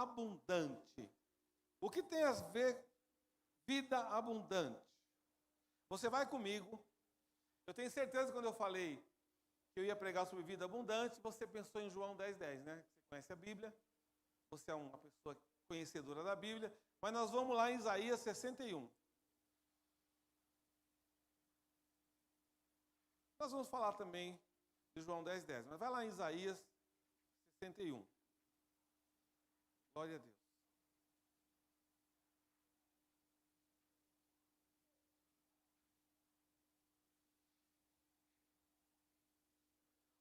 abundante. O que tem a ver vida abundante? Você vai comigo. Eu tenho certeza que quando eu falei que eu ia pregar sobre vida abundante, você pensou em João 10:10, né? Você conhece a Bíblia, você é uma pessoa conhecedora da Bíblia, mas nós vamos lá em Isaías 61. Nós vamos falar também de João 10:10, mas vai lá em Isaías 61. Glória a Deus.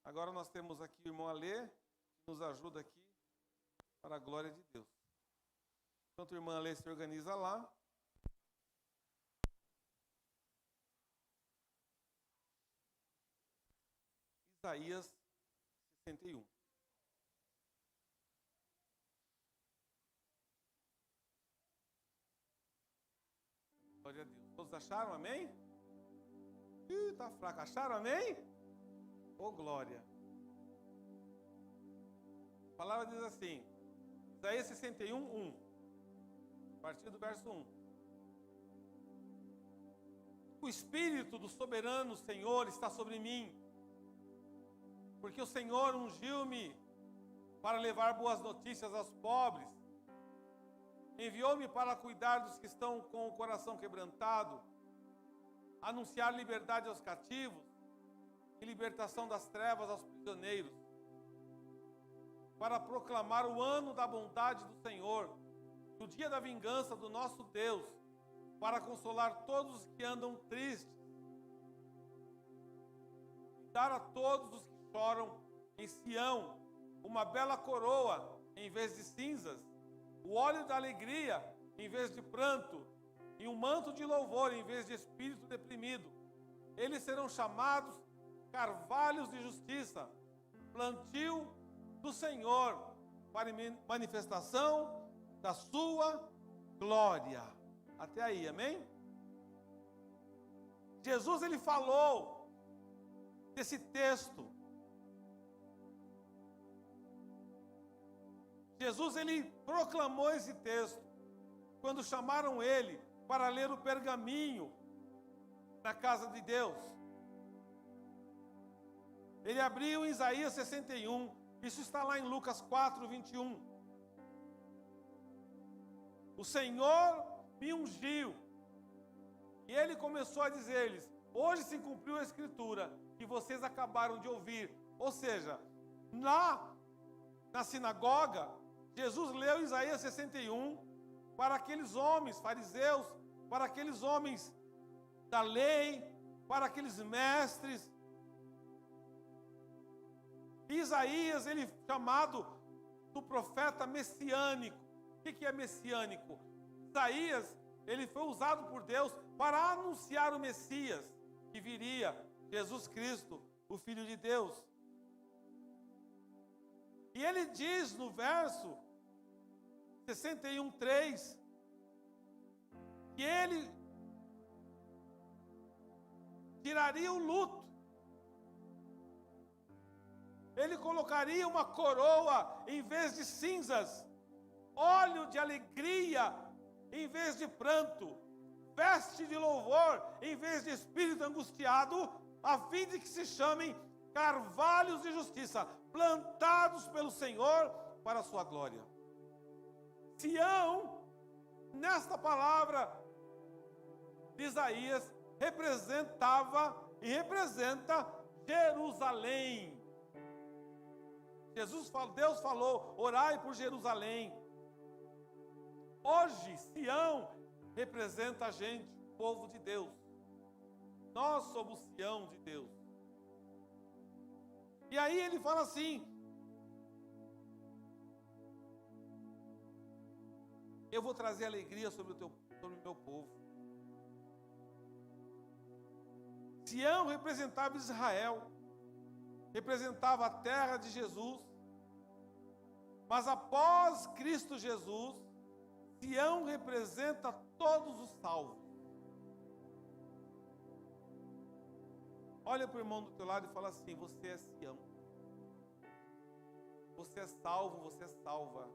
Agora nós temos aqui o irmão Alê, que nos ajuda aqui para a glória de Deus. Enquanto o irmão Alê se organiza lá, Isaías 61. Glória a Deus. Todos acharam, amém? Ih, tá fraco. Acharam, amém? Ô, glória. A palavra diz assim, Isaías 61, 1. A partir do verso 1. O Espírito do soberano Senhor está sobre mim, porque o Senhor ungiu-me para levar boas notícias aos pobres. Enviou-me para cuidar dos que estão com o coração quebrantado, anunciar liberdade aos cativos e libertação das trevas aos prisioneiros, para proclamar o ano da bondade do Senhor, o dia da vingança do nosso Deus, para consolar todos os que andam tristes, e dar a todos os que choram em Sião uma bela coroa em vez de cinzas, o óleo da alegria em vez de pranto, e um manto de louvor em vez de espírito deprimido. Eles serão chamados carvalhos de justiça, plantio do Senhor, para manifestação da sua glória. Até aí, amém? Jesus, ele falou desse texto. Jesus, ele proclamou esse texto quando chamaram ele para ler o pergaminho na casa de Deus. Ele abriu em Isaías 61, isso está lá em Lucas 4, 21. O Senhor me ungiu, e ele começou a dizer-lhes: hoje se cumpriu a escritura que vocês acabaram de ouvir. Ou seja, na sinagoga, Jesus leu Isaías 61 para aqueles homens fariseus, para aqueles homens da lei, para aqueles mestres. Isaías, ele é chamado do profeta messiânico. O que é messiânico? Isaías, ele foi usado por Deus para anunciar o Messias que viria, Jesus Cristo, o Filho de Deus. E ele diz no verso 61, 3, que ele tiraria o luto, ele colocaria uma coroa em vez de cinzas, óleo de alegria em vez de pranto, veste de louvor em vez de espírito angustiado, a fim de que se chamem carvalhos de justiça, plantados pelo Senhor para a sua glória. Sião, nesta palavra de Isaías, representava e representa Jerusalém. Deus falou: orai por Jerusalém. Hoje, Sião representa a gente, o povo de Deus. Nós somos Sião de Deus. E aí ele fala assim: eu vou trazer alegria sobre o meu povo. Sião representava Israel, representava a terra de Jesus. Mas após Cristo Jesus, Sião representa todos os salvos. Olha para o irmão do teu lado e fala assim: você é Sião. Você é salvo, você é salva.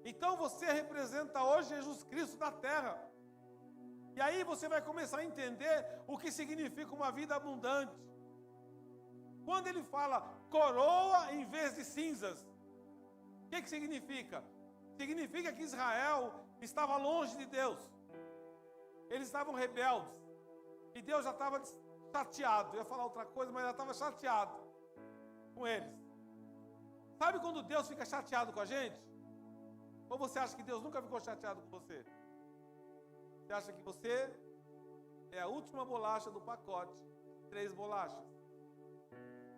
Então você representa hoje Jesus Cristo na terra. E aí você vai começar a entender o que significa uma vida abundante. Quando ele fala coroa em vez de cinzas, o que significa? Significa que Israel estava longe de Deus. Eles estavam rebeldes. E Deus já estava chateado. Eu ia falar outra coisa, mas já estava chateado com eles. Sabe quando Deus fica chateado com a gente? Ou você acha que Deus nunca ficou chateado com você? Você acha que você é a última bolacha do pacote? 3 bolachas.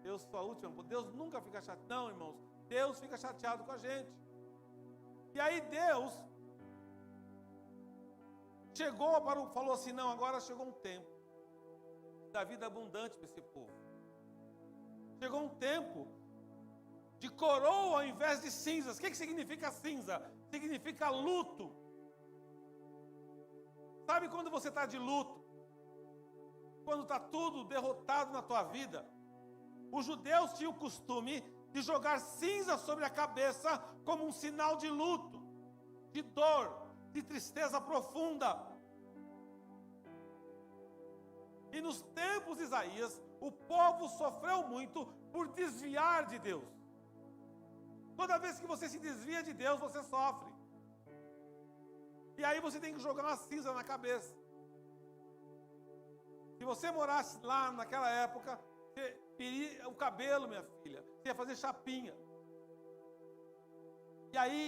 Eu sou a última. Deus nunca fica chateado. Não, irmãos. Deus fica chateado com a gente. E aí Deus falou assim, não, agora chegou um tempo da vida abundante para esse povo. Chegou um tempo de coroa ao invés de cinzas. O que significa cinza? Significa luto. Sabe quando você está de luto? Quando está tudo derrotado na tua vida? Os judeus tinham o costume de jogar cinza sobre a cabeça como um sinal de luto, de dor, de tristeza profunda. E nos tempos de Isaías, o povo sofreu muito por desviar de Deus. Toda vez que você se desvia de Deus, você sofre. E aí você tem que jogar uma cinza na cabeça. Se você morasse lá naquela época, você peria o cabelo, minha filha, você ia fazer chapinha. E aí,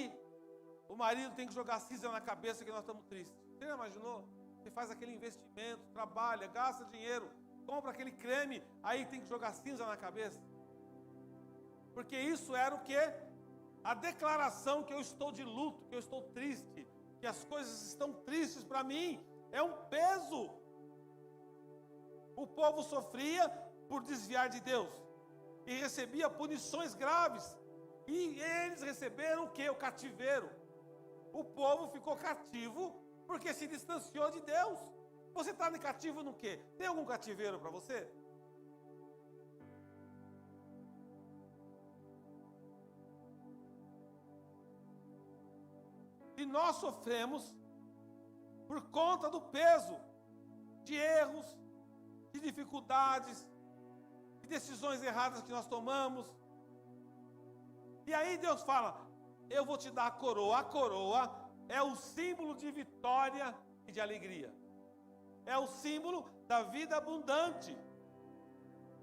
o marido tem que jogar cinza na cabeça que nós estamos tristes. Você já imaginou? Você faz aquele investimento, trabalha, gasta dinheiro, compra aquele creme, aí tem que jogar cinza na cabeça. Porque isso era o quê? A declaração que eu estou de luto, que eu estou triste, que as coisas estão tristes para mim. É um peso. O povo sofria por desviar de Deus e recebia punições graves. E eles receberam o quê? O cativeiro. O povo ficou cativo porque se distanciou de Deus. Você está cativo no quê? Tem algum cativeiro para você? E nós sofremos por conta do peso de erros, de dificuldades, de decisões erradas que nós tomamos. E aí Deus fala, eu vou te dar a coroa. A coroa é o símbolo de vitória e de alegria. É o símbolo da vida abundante.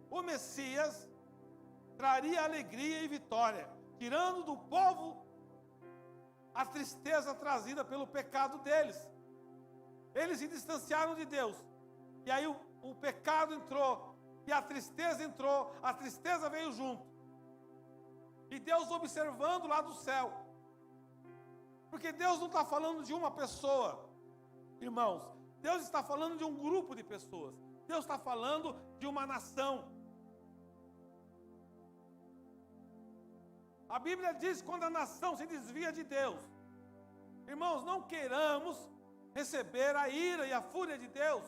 O Messias traria alegria e vitória, tirando do povo a tristeza trazida pelo pecado deles. Eles se distanciaram de Deus. E aí o pecado entrou, e a tristeza veio junto. E Deus observando lá do céu. Porque Deus não está falando de uma pessoa, irmãos. Deus está falando de um grupo de pessoas. Deus está falando de uma nação. A Bíblia diz que quando a nação se desvia de Deus, irmãos, não queiramos receber a ira e a fúria de Deus.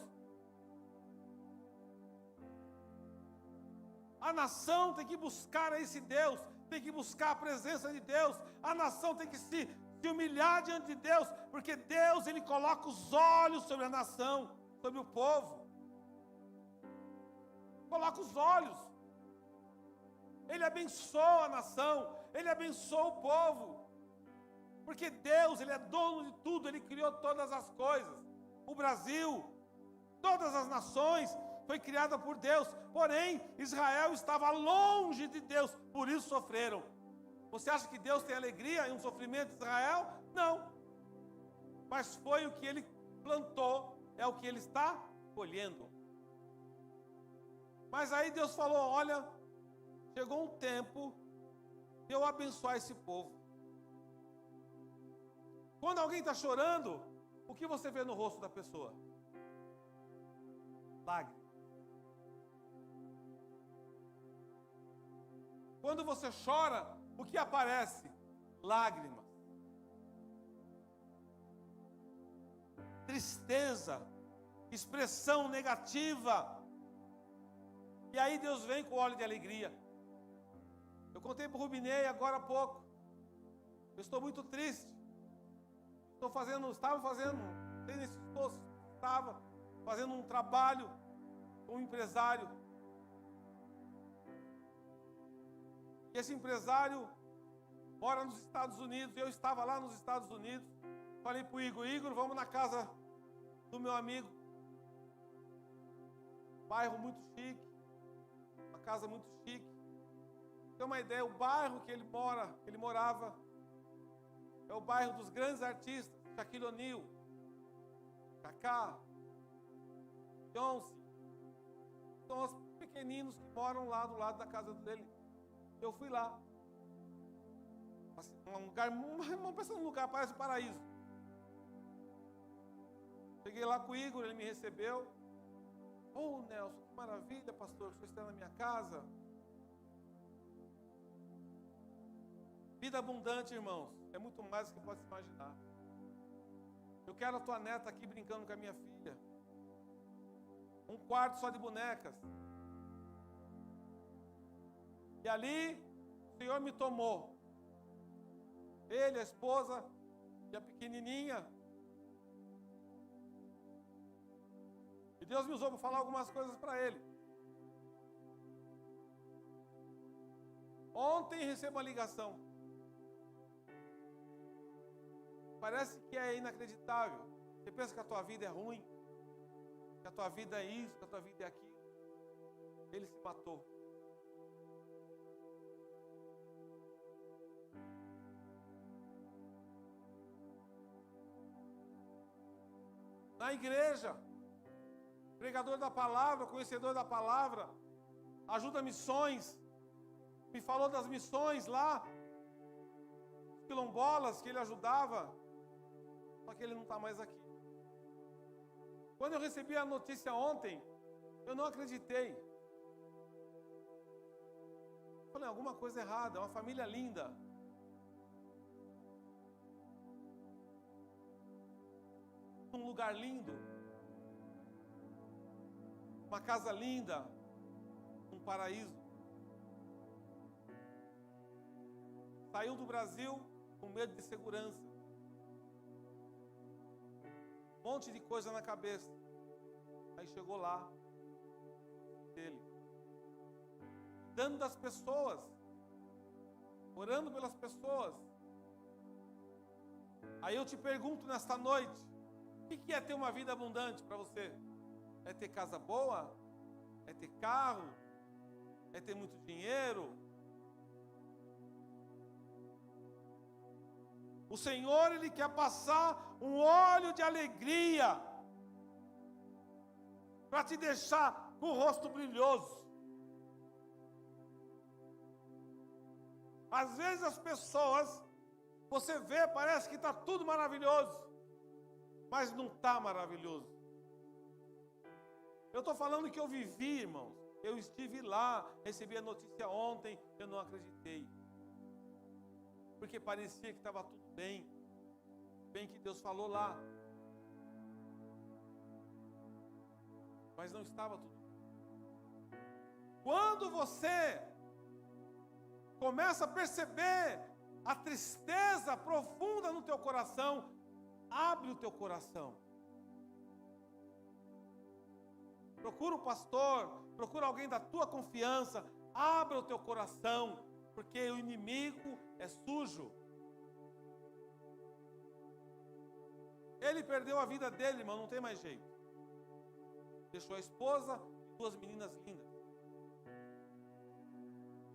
A nação tem que buscar esse Deus, tem que buscar a presença de Deus. A nação tem que se humilhar diante de Deus, porque Deus, Ele coloca os olhos sobre a nação, sobre o povo. Coloca os olhos. Ele abençoa a nação, Ele abençoa o povo. Porque Deus, Ele é dono de tudo, Ele criou todas as coisas. O Brasil, todas as nações, foi criada por Deus. Porém, Israel estava longe de Deus, por isso sofreram. Você acha que Deus tem alegria em um sofrimento de Israel? Não. Mas foi o que Ele plantou, é o que Ele está colhendo. Mas aí Deus falou, olha, chegou um tempo de eu abençoar esse povo. Quando alguém está chorando, o que você vê no rosto da pessoa? Lágrimas. Quando você chora, o que aparece? Lágrimas. Tristeza, expressão negativa. E aí Deus vem com óleo de alegria. Eu contei para o Rubinei agora há pouco. Eu estou muito triste. estava fazendo um trabalho com um empresário. E esse empresário mora nos Estados Unidos, eu estava lá nos Estados Unidos. Falei para o Igor, vamos na casa do meu amigo. Bairro muito chique, uma casa muito chique. Tem uma ideia, o bairro que ele morava, é o bairro dos grandes artistas, Shaquille O'Neal, Kaká, Beyoncé. São os pequeninos que moram lá do lado da casa dele. Eu fui lá. Um lugar, pensa num lugar, parece um paraíso. Cheguei lá com o Igor, ele me recebeu. Oh, Nelson, que maravilha, pastor, que você está na minha casa. Vida abundante, irmãos, é muito mais do que pode se imaginar. Eu quero a tua neta aqui brincando com a minha filha. Um quarto só de bonecas. E ali, o Senhor me tomou. Ele, a esposa e a pequenininha. E Deus me usou para falar algumas coisas para ele. Ontem recebi uma ligação. Parece que é inacreditável. Você pensa que a tua vida é ruim, que a tua vida é isso, que a tua vida é aquilo. Ele se matou. Na igreja, pregador da palavra, conhecedor da palavra, ajuda missões, me falou das missões lá, quilombolas que ele ajudava, só que ele não está mais aqui. Quando eu recebi a notícia ontem, eu não acreditei. Falei, alguma coisa errada, é uma família linda. Um lugar lindo, uma casa linda, um paraíso. Saiu do Brasil com medo de segurança, um monte de coisa na cabeça. Aí chegou lá, ele, cuidando das pessoas, orando pelas pessoas. Aí eu te pergunto nesta noite, o que é ter uma vida abundante para você? É ter casa boa? É ter carro? É ter muito dinheiro? O Senhor, Ele quer passar um óleo de alegria para te deixar com o rosto brilhoso. Às vezes as pessoas, você vê, parece que está tudo maravilhoso, mas não está maravilhoso. Eu estou falando que eu vivi, irmãos. Eu estive lá, recebi a notícia ontem, eu não acreditei. Porque parecia que estava tudo bem. Bem que Deus falou lá. Mas não estava tudo bem. Quando você começa a perceber a tristeza profunda no teu coração, abre o teu coração. Procura o pastor, procura alguém da tua confiança, abra o teu coração, porque o inimigo é sujo. Ele perdeu a vida dele, irmão, não tem mais jeito. Deixou a esposa e 2 meninas lindas.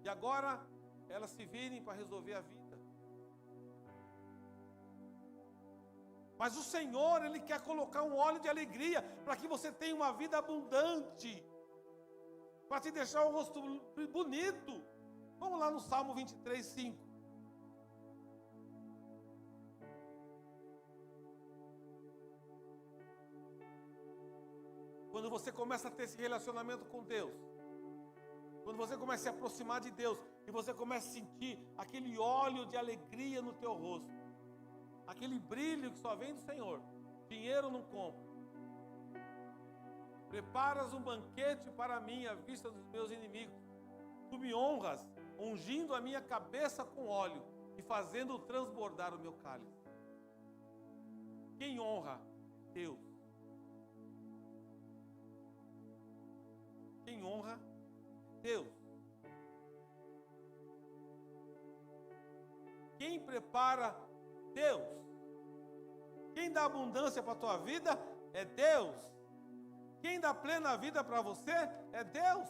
E agora elas se virem para resolver a vida. Mas o Senhor, Ele quer colocar um óleo de alegria para que você tenha uma vida abundante, para te deixar o rosto bonito. Vamos lá no Salmo 23, 5. Quando você começa a ter esse relacionamento com Deus, quando você começa a se aproximar de Deus, e você começa a sentir aquele óleo de alegria no teu rosto, aquele brilho que só vem do Senhor, dinheiro não compra. Preparas um banquete para mim à vista dos meus inimigos. Tu me honras, ungindo a minha cabeça com óleo e fazendo transbordar o meu cálice. Quem honra? Deus. Quem honra? Deus. Quem prepara? Deus. Quem dá abundância para a tua vida é Deus. Quem dá plena vida para você é Deus.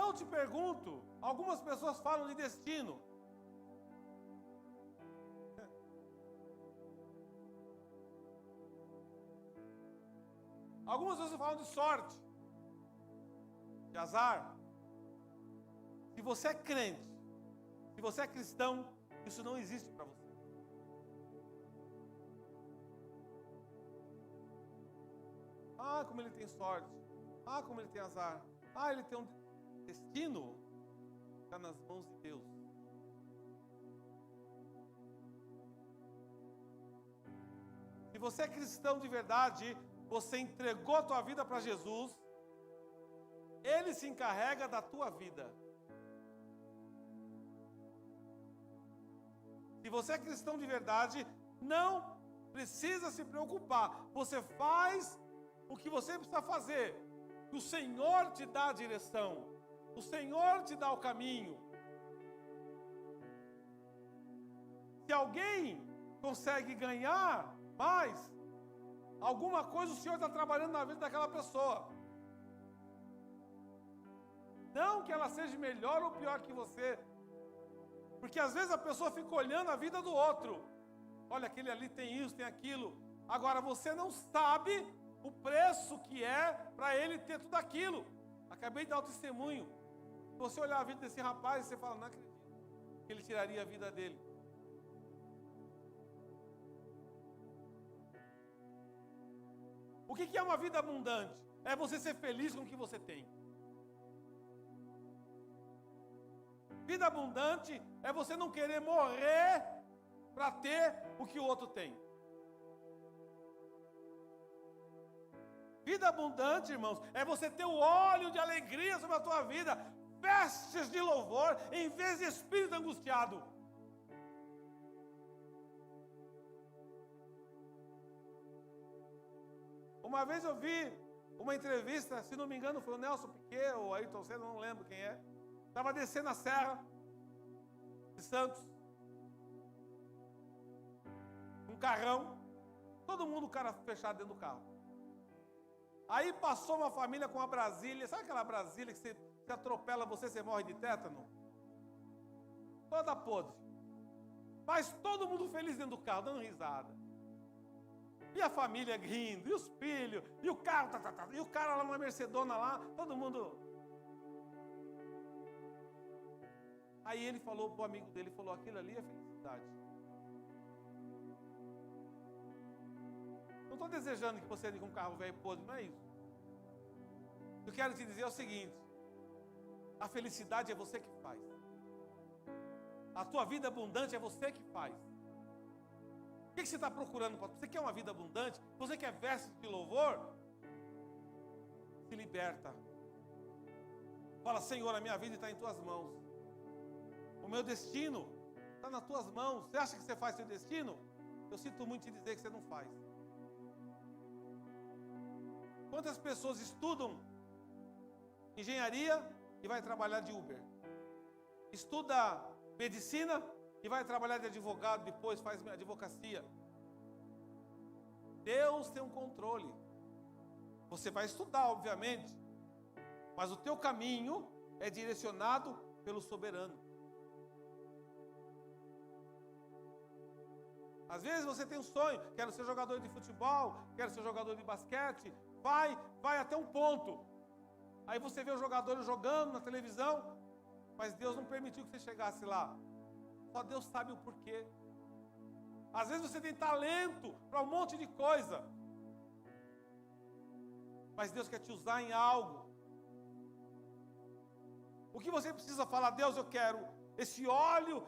Eu te pergunto, algumas pessoas falam de destino. Algumas pessoas falam de sorte, de azar. Se você é crente, se você é cristão, isso não existe para você. Ah, como ele tem sorte. Ah, como ele tem azar. Ah, ele tem um destino. Está nas mãos de Deus. Se você é cristão de verdade, você entregou a tua vida para Jesus, Ele se encarrega da tua vida. Se você é cristão de verdade, não precisa se preocupar. Você faz o que você precisa fazer. O Senhor te dá a direção. O Senhor te dá o caminho. Se alguém consegue ganhar mais, alguma coisa o Senhor está trabalhando na vida daquela pessoa. Não que ela seja melhor ou pior que você. Porque às vezes a pessoa fica olhando a vida do outro. Olha, aquele ali tem isso, tem aquilo. Agora você não sabe o preço que é para ele ter tudo aquilo. Acabei de dar o testemunho. Se você olhar a vida desse rapaz, você fala, não acredito que ele tiraria a vida dele. O que é uma vida abundante? É você ser feliz com o que você tem. Vida abundante é você não querer morrer para ter o que o outro tem. Vida abundante, irmãos, é você ter o óleo de alegria sobre a tua vida, vestes de louvor, em vez de espírito angustiado. Uma vez eu vi uma entrevista, se não me engano foi o Nelson Piquet ou Ayrton Senna, não lembro quem é. Estava descendo a serra de Santos, um carrão, todo mundo, o cara fechado dentro do carro. Aí passou uma família com uma Brasília, sabe aquela Brasília que você atropela você morre de tétano? Toda podre. Mas todo mundo feliz dentro do carro, dando risada. E a família rindo, e os filhos, e o carro, e o cara lá numa Mercedona lá, todo mundo. Aí ele falou pro amigo dele, falou, aquilo ali é felicidade. Não estou desejando que você ande com um carro velho podre, não é isso. O que eu quero te dizer é o seguinte, a felicidade é você que faz. A tua vida abundante é você que faz. O que você está procurando? Você quer uma vida abundante? Você quer vestes de louvor? Se liberta. Fala, Senhor, a minha vida está em tuas mãos. O meu destino está nas tuas mãos. Você acha que você faz seu destino? Eu sinto muito te dizer que você não faz. Quantas pessoas estudam engenharia e vai trabalhar de Uber? Estuda medicina e vai trabalhar de advogado, depois faz advocacia. Deus tem um controle. Você vai estudar, obviamente, mas o teu caminho é direcionado pelo soberano. Às vezes você tem um sonho, quero ser jogador de futebol, quero ser jogador de basquete, vai até um ponto. Aí você vê os jogadores jogando na televisão, mas Deus não permitiu que você chegasse lá. Só Deus sabe o porquê. Às vezes você tem talento para um monte de coisa, mas Deus quer te usar em algo. O que você precisa falar? Deus, eu quero esse óleo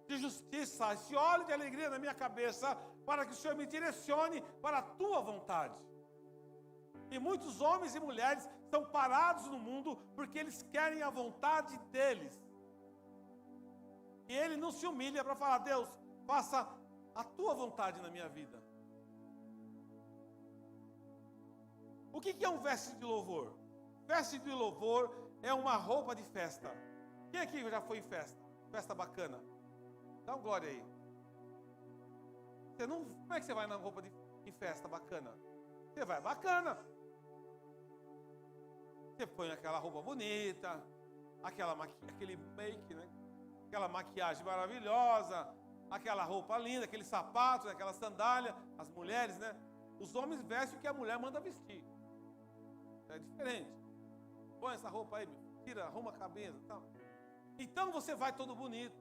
de justiça, esse óleo de alegria na minha cabeça, para que o Senhor me direcione para a tua vontade. E muitos homens e mulheres estão parados no mundo porque eles querem a vontade deles. E Ele não se humilha para falar: Deus, faça a tua vontade na minha vida. O que é um veste de louvor? Veste de louvor é uma roupa de festa. Quem aqui já foi em festa? Festa bacana? Dá um glória aí. Você não, como é que você vai na roupa de festa bacana? Você vai bacana. Você põe aquela roupa bonita, aquele make, né? Aquela maquiagem maravilhosa, aquela roupa linda, aquele sapato, aquela sandália. As mulheres, né? Os homens vestem o que a mulher manda vestir. É diferente. Põe essa roupa aí, tira, arruma a cabeça e tal. Então você vai todo bonito,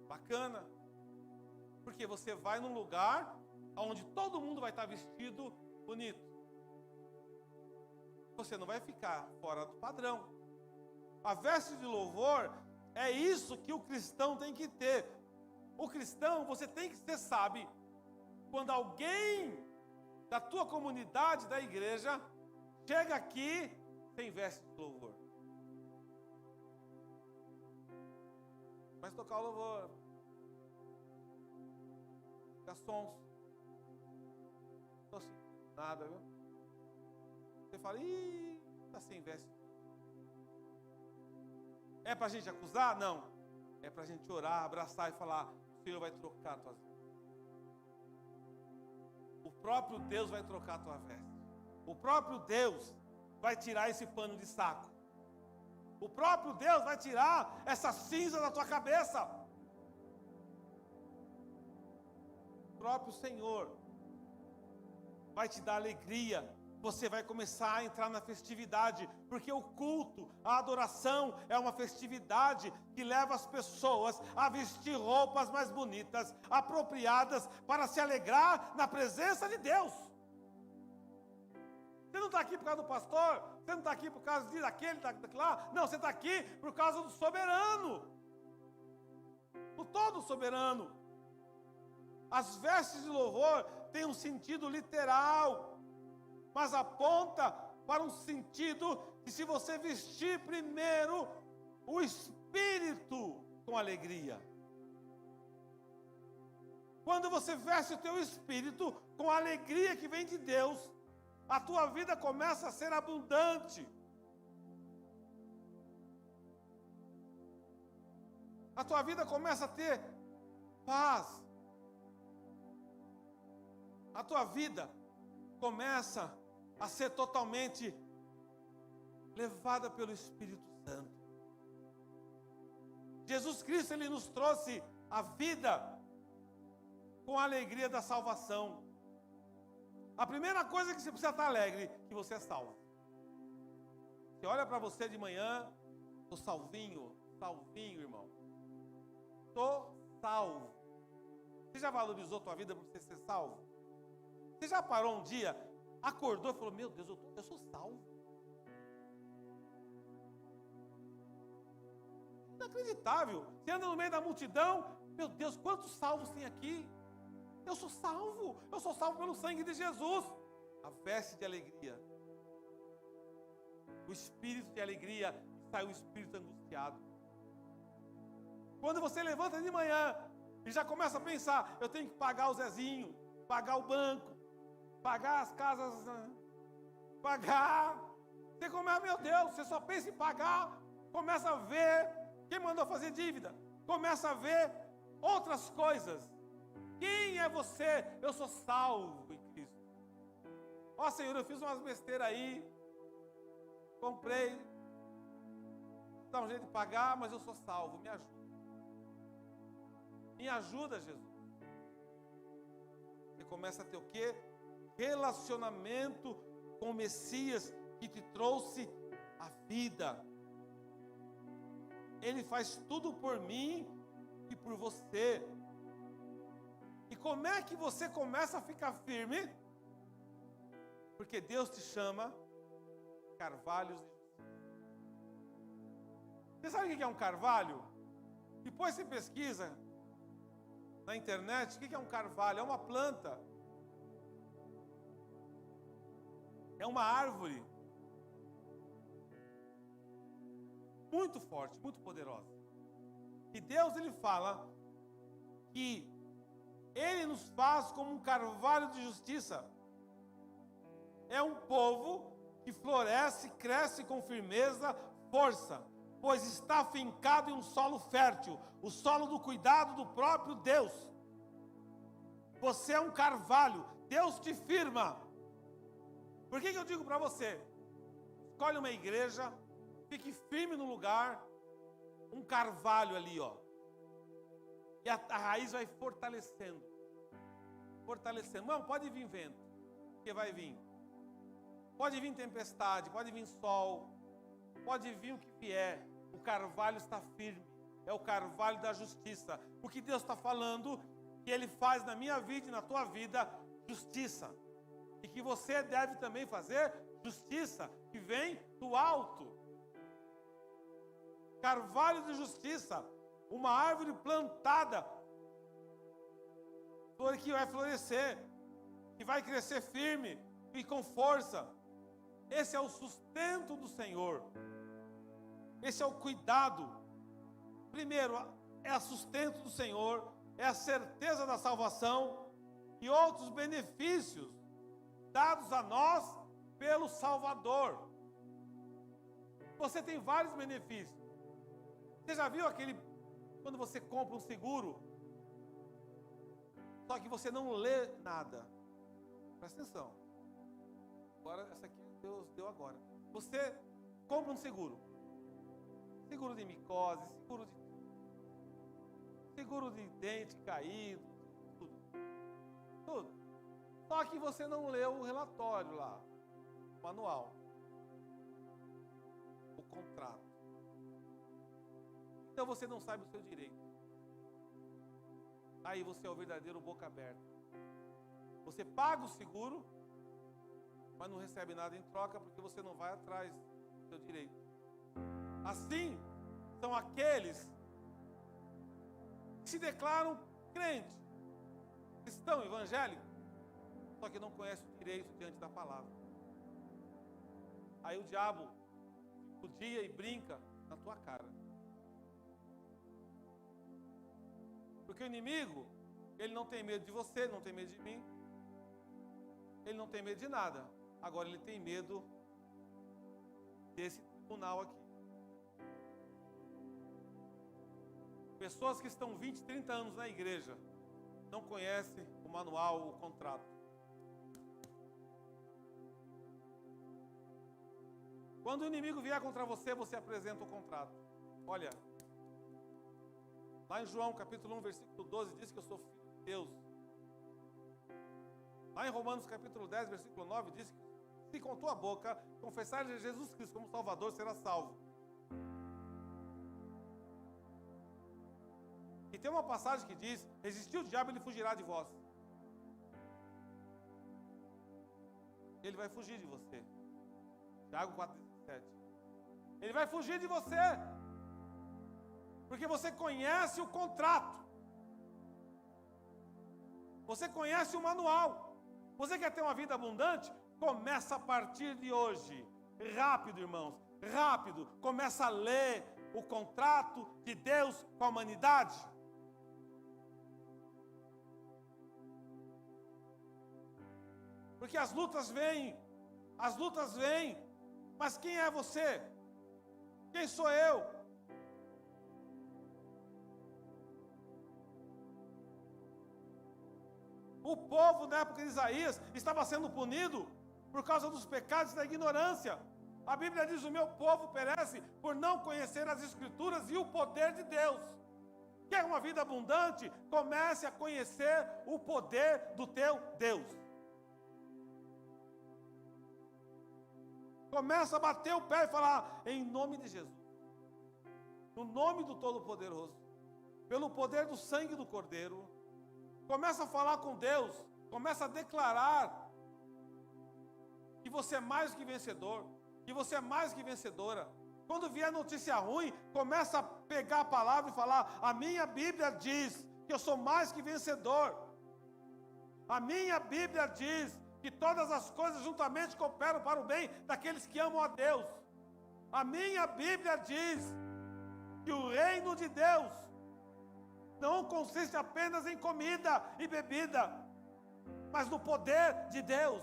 bacana, porque você vai num lugar onde todo mundo vai estar vestido bonito. Você não vai ficar fora do padrão. A veste de louvor é isso que o cristão tem que ter. O cristão, você tem que ser, sabe, quando alguém da tua comunidade, da igreja, chega aqui sem veste de louvor. Mas tocar o louvor. Fica sonso. Não assim, nada, viu? Você fala: ih, está sem veste. É para a gente acusar? Não. É para a gente orar, abraçar e falar: o Senhor vai trocar a tua veste. O próprio Deus vai trocar a tua veste. O próprio Deus vai tirar esse pano de saco. O próprio Deus vai tirar essa cinza da tua cabeça. O próprio Senhor vai te dar alegria. Você vai começar a entrar na festividade, porque o culto, a adoração é uma festividade que leva as pessoas a vestir roupas mais bonitas, apropriadas, para se alegrar na presença de Deus. Você não está aqui por causa do pastor, você não está aqui por causa daquele, daquele lá. Não, você está aqui por causa do soberano, o todo soberano. As vestes de louvor têm um sentido literal, mas aponta para um sentido que, se você vestir primeiro o espírito com alegria, quando você veste o teu espírito com a alegria que vem de Deus, a tua vida começa a ser abundante. A tua vida começa a ter paz. A tua vida começa a ser totalmente levada pelo Espírito Santo. Jesus Cristo, Ele nos trouxe a vida com a alegria da salvação. A primeira coisa que você precisa estar alegre, que você é salvo. Você olha para você de manhã: estou salvinho, salvinho, irmão. Estou salvo. Você já valorizou a tua vida para você ser salvo? Você já parou um dia, acordou e falou: meu Deus, eu sou salvo? Inacreditável. Você anda no meio da multidão: meu Deus, quantos salvos tem aqui? Eu sou salvo pelo sangue de Jesus. A veste de alegria, o espírito de alegria, e sai o espírito angustiado. Quando você levanta de manhã e já começa a pensar: eu tenho que pagar o Zezinho, pagar o banco, pagar as casas, pagar. Você começa: meu Deus, você só pensa em pagar. Começa a ver quem mandou fazer dívida, começa a ver outras coisas. Quem é você? Eu sou salvo em Cristo. Ó Senhor, eu fiz umas besteiras aí, comprei, dá um jeito de pagar, mas eu sou salvo, me ajuda. Me ajuda, Jesus. Você começa a ter o quê? Relacionamento com o Messias, que te trouxe a vida. Ele faz tudo por mim e por você. E como é que você começa a ficar firme? Porque Deus te chama carvalhos de justiça. Você sabe o que é um carvalho? Depois você pesquisa na internet o que é um carvalho. É uma planta. É uma árvore muito forte, muito poderosa. E Deus, ele fala que ele nos faz como um carvalho de justiça. É um povo que floresce, cresce com firmeza, força, pois está fincado em um solo fértil, o solo do cuidado do próprio Deus. Você é um carvalho, Deus te firma. Por que eu digo para você? Escolhe uma igreja, fique firme no lugar, um carvalho ali, ó. E a raiz vai fortalecendo. Fortalecendo. Não, pode vir vento, porque vai vir. Pode vir tempestade, pode vir sol, pode vir o que vier. O carvalho está firme. É o carvalho da justiça. O que Deus está falando, que Ele faz na minha vida e na tua vida, justiça. E que você deve também fazer justiça, que vem do alto. Carvalho de justiça, uma árvore plantada, que vai florescer, que vai crescer firme e com força. Esse é o sustento do Senhor. Esse é o cuidado. Primeiro, é o sustento do Senhor, é a certeza da salvação e outros benefícios dados a nós pelo Salvador. Você tem vários benefícios. Você já viu quando você compra um seguro, só que você não lê nada? Presta atenção. Agora, essa aqui Deus deu agora. Você compra um seguro. Seguro de micose, seguro de dente caído, tudo. Só que você não leu o relatório lá, o manual, o contrato. Então você não sabe o seu direito. Aí você é o verdadeiro boca aberta. Você paga o seguro, mas não recebe nada em troca porque você não vai atrás do seu direito. Assim são aqueles que se declaram crentes, cristão, evangélico, só que não conhece o direito diante da palavra. Aí o diabo judia e brinca na tua cara. Porque o inimigo, ele não tem medo de você, não tem medo de mim. Ele não tem medo de nada. Agora ele tem medo desse tribunal aqui. Pessoas que estão 20, 30 anos na igreja, não conhecem o manual, o contrato. Quando o inimigo vier contra você, você apresenta o contrato. Olha, lá em João capítulo 1, versículo 12, diz que eu sou filho de Deus. Lá em Romanos capítulo 10, versículo 9, diz que se com tua boca confessares Jesus Cristo como Salvador, será salvo. E tem uma passagem que diz: resistir o diabo, ele fugirá de vós. Ele vai fugir de você. Tiago 4,17. Ele vai fugir de você, porque você conhece o contrato, você conhece o manual. Você quer ter uma vida abundante? Começa a partir de hoje. Rápido, irmãos, rápido. Começa a ler o contrato de Deus com a humanidade. Porque as lutas vêm, mas quem é você? Quem sou eu? O povo na época de Isaías estava sendo punido por causa dos pecados da ignorância. A Bíblia diz: o meu povo perece por não conhecer as Escrituras e o poder de Deus. Quer uma vida abundante? Comece a conhecer o poder do teu Deus. Começa a bater o pé e falar: em nome de Jesus, no nome do Todo-Poderoso, pelo poder do sangue do Cordeiro. Começa a falar com Deus, começa a declarar que você é mais que vencedor, que você é mais que vencedora. Quando vier notícia ruim, começa a pegar a palavra e falar: a minha Bíblia diz que eu sou mais que vencedor. A minha Bíblia diz que todas as coisas juntamente cooperam para o bem daqueles que amam a Deus. A minha Bíblia diz que o reino de Deus não consiste apenas em comida e bebida, mas no poder de Deus.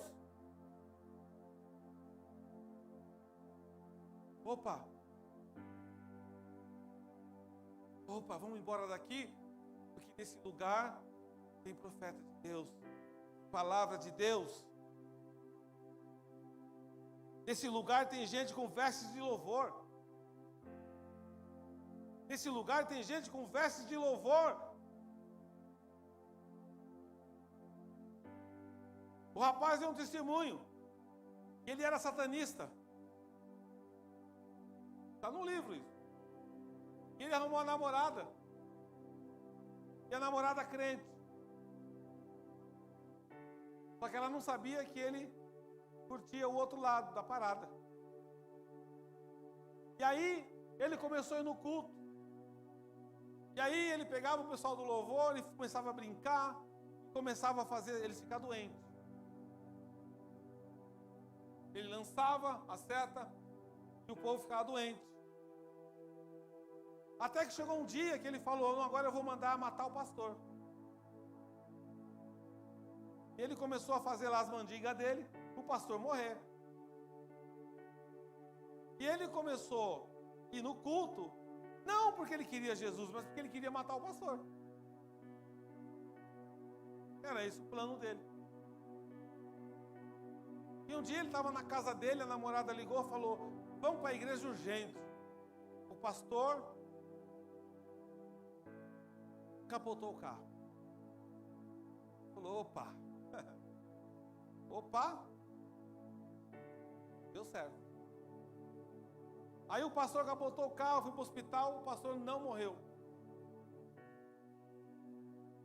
Opa, vamos embora daqui, porque nesse lugar tem profeta de Deus, palavra de Deus. Nesse lugar tem gente com vestes de louvor. Nesse lugar tem gente com vestes de louvor. O rapaz deu um testemunho. Ele era satanista. Está no livro isso. Ele arrumou uma namorada. E a namorada crente. Só que ela não sabia que ele curtia o outro lado da parada. E aí, ele começou a ir no culto. E aí, ele pegava o pessoal do louvor, ele começava a brincar, começava a fazer eles ficar doentes. Ele lançava a seta e o povo ficava doente. Até que chegou um dia que ele falou, não, agora eu vou mandar matar o pastor. E ele começou a fazer lá as mandigas dele, o pastor morrer. E ele começou a ir no culto, não porque ele queria Jesus, mas porque ele queria matar o pastor. Era esse o plano dele. E um dia ele estava na casa dele, a namorada ligou e falou, vamos para a igreja urgente. O pastor capotou o carro. Falou, opa, deu certo. Aí o pastor capotou o carro, foi para o hospital, o pastor não morreu.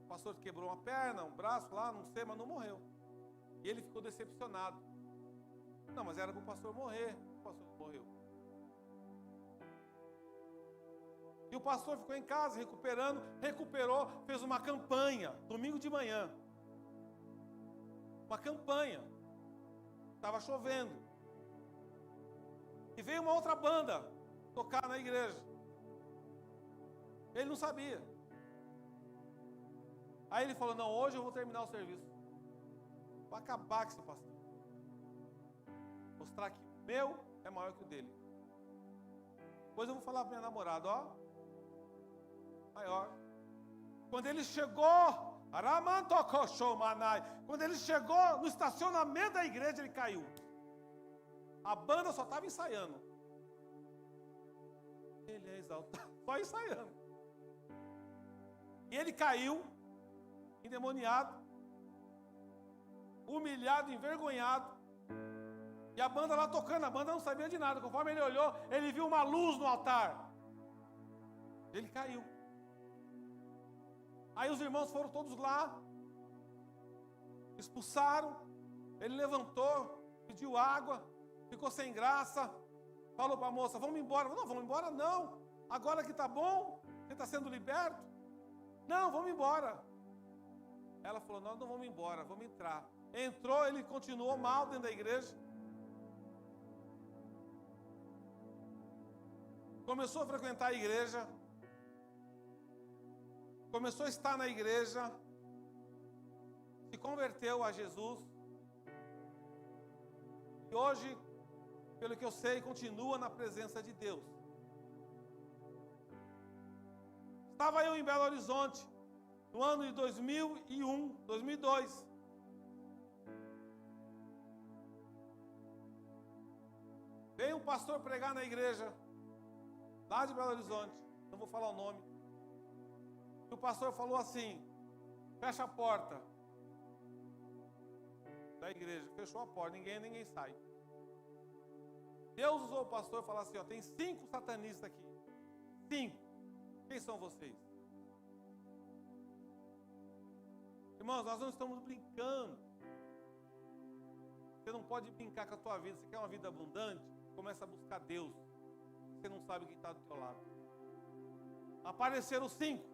O pastor quebrou uma perna, um braço lá, não sei, mas não morreu. E ele ficou decepcionado. Não, mas era para o pastor morrer, o pastor não morreu. E o pastor ficou em casa, recuperou, fez uma campanha, domingo de manhã. Uma campanha. Estava chovendo. E veio uma outra banda tocar na igreja. Ele não sabia. Aí ele falou, não, hoje eu vou terminar o serviço. Vou acabar com esse pastor. Mostrar que o meu é maior que o dele. Depois eu vou falar para minha namorada, ó. Maior. Quando ele chegou, quando ele chegou no estacionamento da igreja, ele caiu. A banda só estava ensaiando. Ele é exaltado, só ensaiando. E ele caiu, endemoniado, humilhado, envergonhado. E a banda lá tocando, a banda não sabia de nada. Conforme ele olhou, ele viu uma luz no altar. Ele caiu. Aí os irmãos foram todos lá, expulsaram. Ele levantou, pediu água, ficou sem graça. Falou para a moça, vamos embora. Não, vamos embora não. Agora que está bom, você está sendo liberto. Não, vamos embora. Ela falou, nós não vamos embora, vamos entrar. Entrou, ele continuou mal dentro da igreja. Começou a frequentar a igreja. Começou a estar na igreja. Se converteu a Jesus. E hoje, pelo que eu sei, continua na presença de Deus. Estava eu em Belo Horizonte, no ano de 2002. Veio um pastor pregar na igreja, lá de Belo Horizonte, não vou falar o nome. E o pastor falou assim, fecha a porta da igreja. Fechou a porta, ninguém sai. Deus usou o pastor e falou assim, ó, tem 5 satanistas aqui. 5. Quem são vocês? Irmãos, nós não estamos brincando. Você não pode brincar com a tua vida. Você quer uma vida abundante? Começa a buscar Deus. Você não sabe quem está do teu lado. Apareceram 5.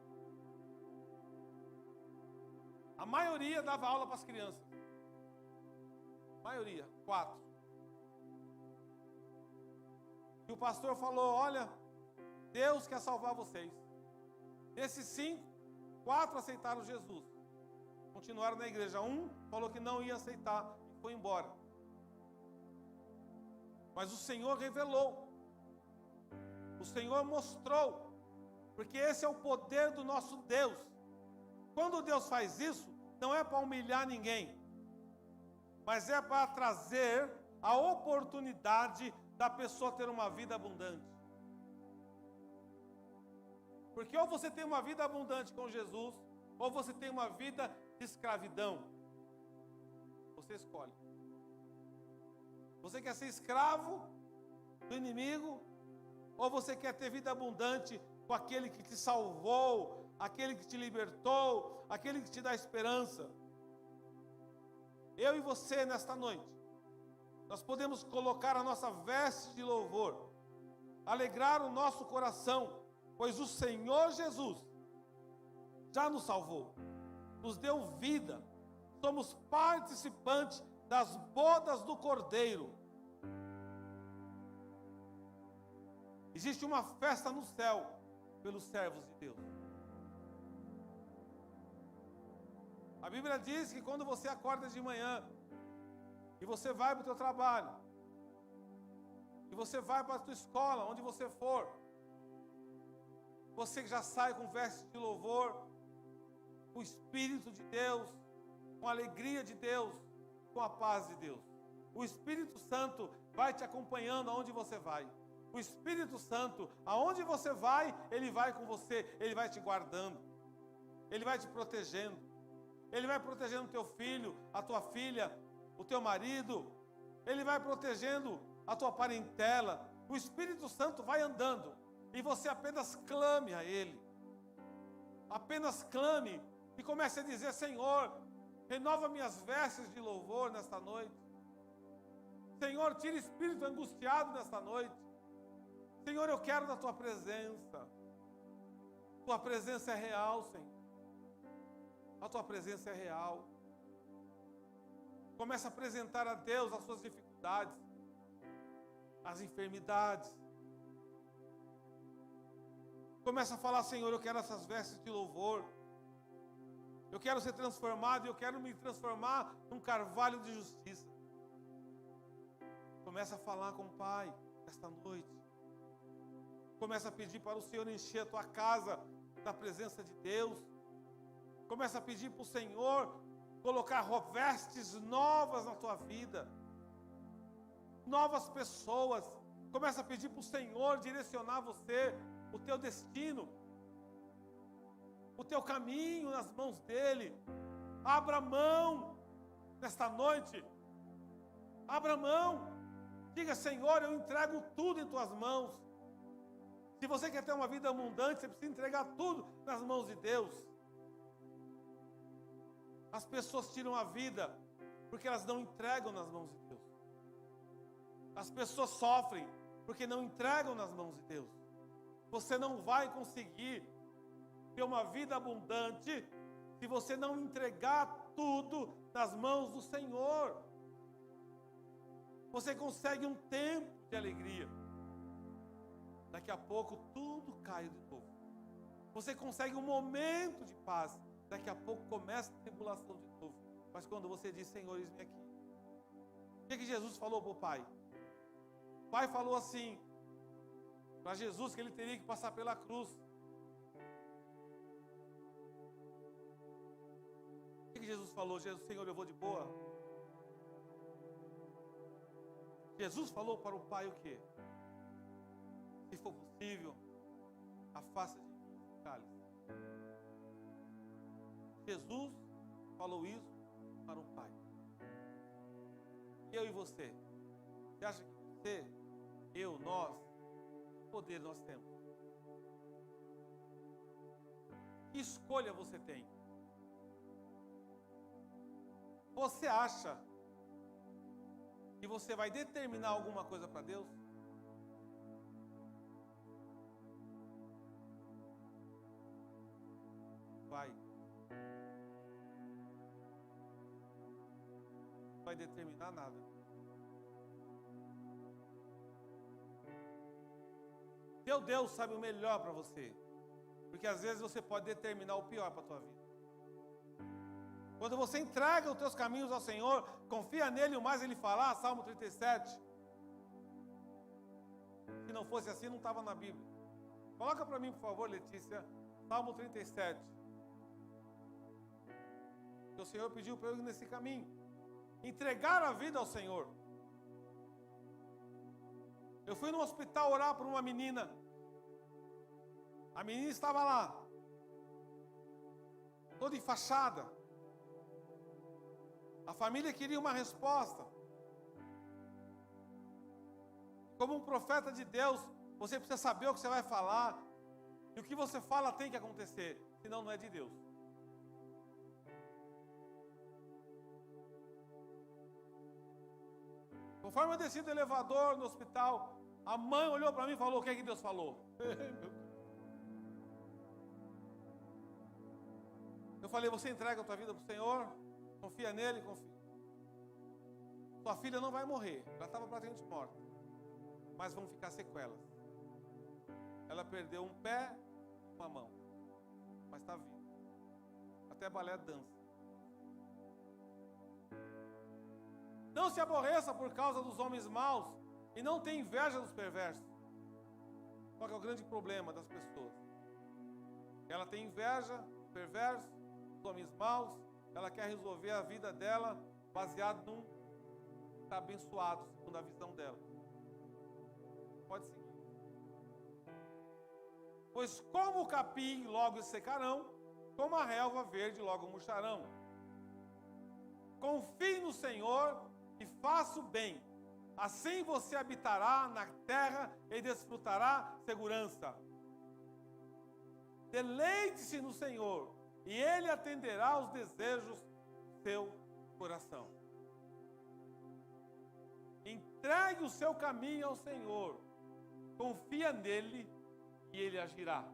A maioria dava aula para as crianças. A maioria, 4. E o pastor falou, olha, Deus quer salvar vocês. Desses 5, 4 aceitaram Jesus. Continuaram na igreja. Um falou que não ia aceitar e foi embora. Mas o Senhor revelou. O Senhor mostrou. Porque esse é o poder do nosso Deus. Quando Deus faz isso, não é para humilhar ninguém, mas é para trazer a oportunidade da pessoa ter uma vida abundante. Porque ou você tem uma vida abundante com Jesus, ou você tem uma vida de escravidão. Você escolhe. Você quer ser escravo do inimigo, ou você quer ter vida abundante com aquele que te salvou, aquele que te libertou, aquele que te dá esperança? Eu e você, nesta noite, nós podemos colocar a nossa veste de louvor, alegrar o nosso coração, pois o Senhor Jesus já nos salvou, nos deu vida, somos participantes das bodas do Cordeiro. Existe uma festa no céu pelos servos de Deus. A Bíblia diz que quando você acorda de manhã, e você vai para o teu trabalho, e você vai para a tua escola, onde você for, você já sai com vestes de louvor, com o Espírito de Deus, com a alegria de Deus, com a paz de Deus. O Espírito Santo vai te acompanhando aonde você vai. O Espírito Santo, aonde você vai, Ele vai com você, Ele vai te guardando, Ele vai te protegendo, Ele vai protegendo o teu filho, a tua filha, o teu marido, Ele vai protegendo a tua parentela. O Espírito Santo vai andando, e você apenas clame a Ele, apenas clame, e comece a dizer: Senhor, renova minhas vestes de louvor nesta noite. Senhor, tira espírito angustiado nesta noite. Senhor, eu quero da tua presença. Tua presença é real, Senhor. A tua presença é real. Começa a apresentar a Deus as suas dificuldades, as enfermidades. Começa a falar: Senhor, eu quero essas vestes de louvor. Eu quero ser transformado, eu quero me transformar num carvalho de justiça. Começa a falar com o Pai esta noite. Começa a pedir para o Senhor encher a tua casa da presença de Deus. Começa a pedir para o Senhor colocar vestes novas na tua vida, novas pessoas. Começa a pedir para o Senhor direcionar você, o teu destino, o teu caminho nas mãos dEle. Abra mão nesta noite. Abra mão. Diga: Senhor, eu entrego tudo em tuas mãos. Se você quer ter uma vida abundante, você precisa entregar tudo nas mãos de Deus. As pessoas tiram a vida porque elas não entregam nas mãos de Deus. As pessoas sofrem porque não entregam nas mãos de Deus. Você não vai conseguir ter uma vida abundante se você não entregar tudo nas mãos do Senhor. Você consegue um tempo de alegria, daqui a pouco tudo cai de novo. Você consegue um momento de paz, daqui a pouco começa a tribulação de novo. Mas quando você diz: Senhor, eis-me aqui. O que Jesus falou para o Pai? O Pai falou assim para Jesus, que ele teria que passar pela cruz. O que Jesus falou? Senhor, eu vou de boa. Jesus falou para o Pai o quê? Se for possível, afasta de mim esse cálice. Jesus falou isso para o Pai. Eu e você? Você acha que você, eu, nós, que poder nós temos? Que escolha você tem? Você acha que você vai determinar alguma coisa para Deus? Vai. Não vai determinar nada. Teu Deus sabe o melhor para você. Porque às vezes você pode determinar o pior para a tua vida. Quando você entrega os teus caminhos ao Senhor, confia nele, o mais ele falar, Salmo 37. Se não fosse assim, não estava na Bíblia. Coloca para mim, por favor, Letícia, Salmo 37. O Senhor pediu para eu ir nesse caminho. Entregar a vida ao Senhor. Eu fui no hospital orar por uma menina. A menina estava lá, toda enfaixada. A família queria uma resposta. Como um profeta de Deus, você precisa saber o que você vai falar. E o que você fala tem que acontecer, senão não é de Deus. Conforme eu desci do elevador no hospital, a mãe olhou para mim e falou: o que é que Deus falou? Eu falei: você entrega a tua vida para o Senhor, confia nele, confia. Sua filha não vai morrer, ela estava praticamente morta, mas vão ficar sequelas. Ela perdeu um pé, uma mão, mas está viva. Até balé dança. Não se aborreça por causa dos homens maus e não tenha inveja dos perversos. Qual que é o grande problema das pessoas? Ela tem inveja dos perversos, dos homens maus. Ela quer resolver a vida dela baseado num está abençoado, segundo a visão dela. Pode seguir. Pois como o capim logo secarão, como a relva verde logo murcharão. Confie no Senhor e faça o bem. Assim você habitará na terra e desfrutará segurança. Deleite-se no Senhor e Ele atenderá aos desejos do seu coração. Entregue o seu caminho ao Senhor. Confia nele e Ele agirá.